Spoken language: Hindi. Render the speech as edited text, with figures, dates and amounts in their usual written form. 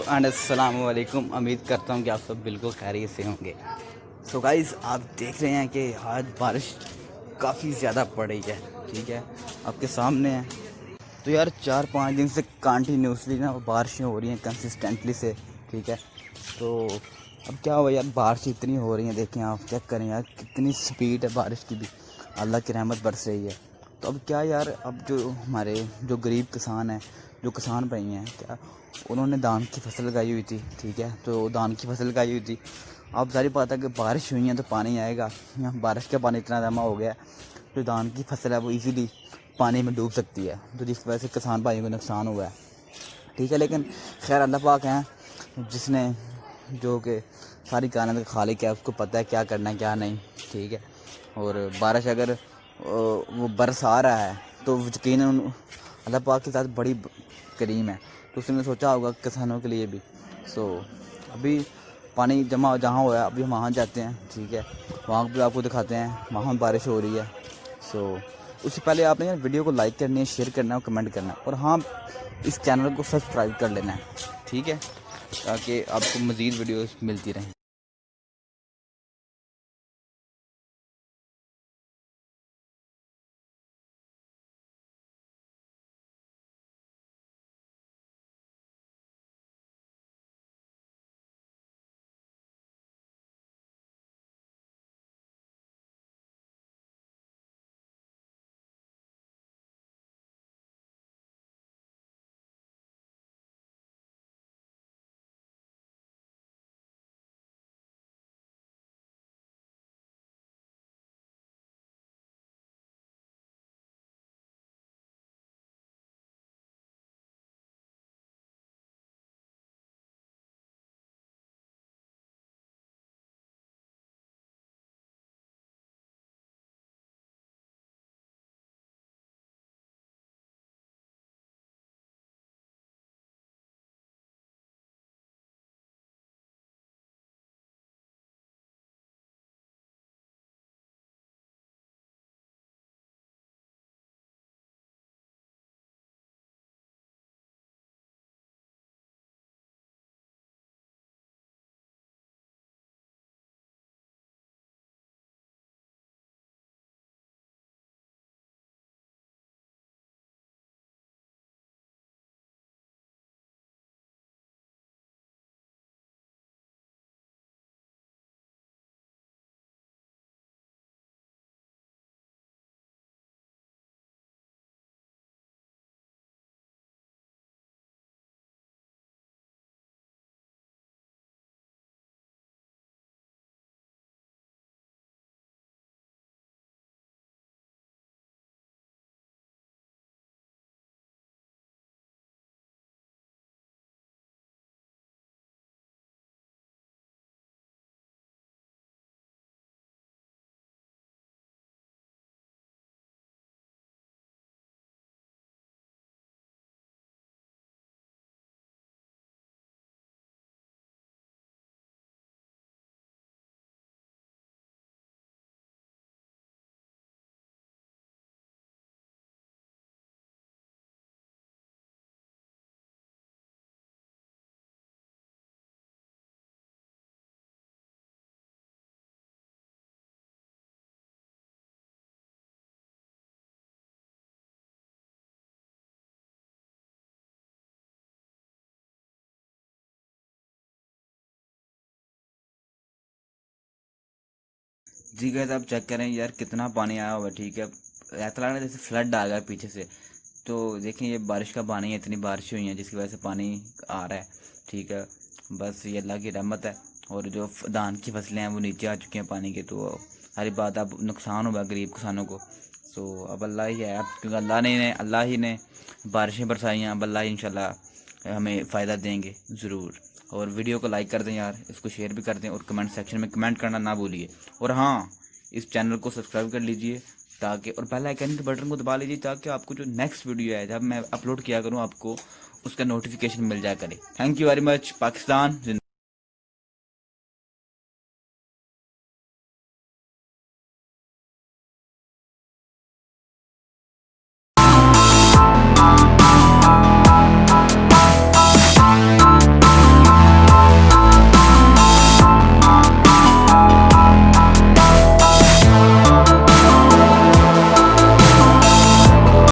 एंड अस्सलाम वालेकुम। उम्मीद करता हूँ कि आप सब बिल्कुल खैरियत से होंगे। सो गाइस, आप देख रहे हैं कि आज बारिश काफ़ी ज़्यादा पड़ रही है। ठीक है, आपके सामने है। तो यार 4-5 दिन से कंटिन्यूसली ना बारिशें हो रही हैं कंसिस्टेंटली से। ठीक है, तो अब क्या हुआ यार, बारिश इतनी हो रही है, देखें आप चेक करें यार कितनी स्पीड है बारिश की भी। अल्लाह की रहमत बरस रही है। तो अब क्या यार, अब जो हमारे जो गरीब किसान हैं, जो किसान भाई हैं, क्या उन्होंने धान की फसल लगाई हुई थी। ठीक है, तो धान की फसल लगाई हुई थी। अब सारी बात है कि बारिश हुई है तो पानी आएगा। यहाँ बारिश का पानी इतना जमा हो गया है, तो धान की फसल है वो इजीली पानी में डूब सकती है, तो जिस वजह से किसान भाइयों को नुकसान हुआ है। ठीक है, लेकिन खैर अल्लाह पाक हैं जिसने जो कि सारी कायनात का खालिक है, उसको पता है क्या करना है क्या नहीं। ठीक है, और बारिश अगर वो बरस आ रहा है तो यकीनन अल्लाह पाक के साथ बड़ी करीम है, तो उसने सोचा होगा किसानों के लिए भी। सो अभी पानी जमा जहाँ हुआ है, अभी हम वहाँ जाते हैं। ठीक है, वहाँ भी आपको दिखाते हैं, वहाँ बारिश हो रही है। सो उससे पहले आपने यार वीडियो को लाइक करनी है, शेयर करना है और कमेंट करना है, और हाँ, इस चैनल को सब्सक्राइब कर लेना है। ठीक है, ताकि आपको मज़ीद वीडियोस मिलती रहें। जी गाइस, आप चेक करें यार कितना पानी आया हुआ है। ठीक है, ऐसा लग रहा है जैसे फ्लड आ गया पीछे से। तो देखें, ये बारिश का पानी है, इतनी बारिश हुई है जिसकी वजह से पानी आ रहा है। ठीक है, बस ये अल्लाह की रहमत है। और जो धान की फसलें हैं वो नीचे आ चुकी हैं पानी के, तो सारी बात अब नुकसान हुआ गरीब किसानों को। सो अब अल्लाह ही है, क्योंकि अल्लाह ही ने बारिशें बरसाई हैं। अब अल्लाह ही इंशाल्लाह हमें फ़ायदा देंगे ज़रूर। और वीडियो को लाइक कर दें यार, इसको शेयर भी कर दें, और कमेंट सेक्शन में कमेंट करना ना भूलिए। और हाँ, इस चैनल को सब्सक्राइब कर लीजिए, ताकि और बेल आइकन के बटन को दबा लीजिए, ताकि आपको जो नेक्स्ट वीडियो है जब मैं अपलोड किया करूँ आपको उसका नोटिफिकेशन मिल जाया करे। Thank you very much. Pakistan.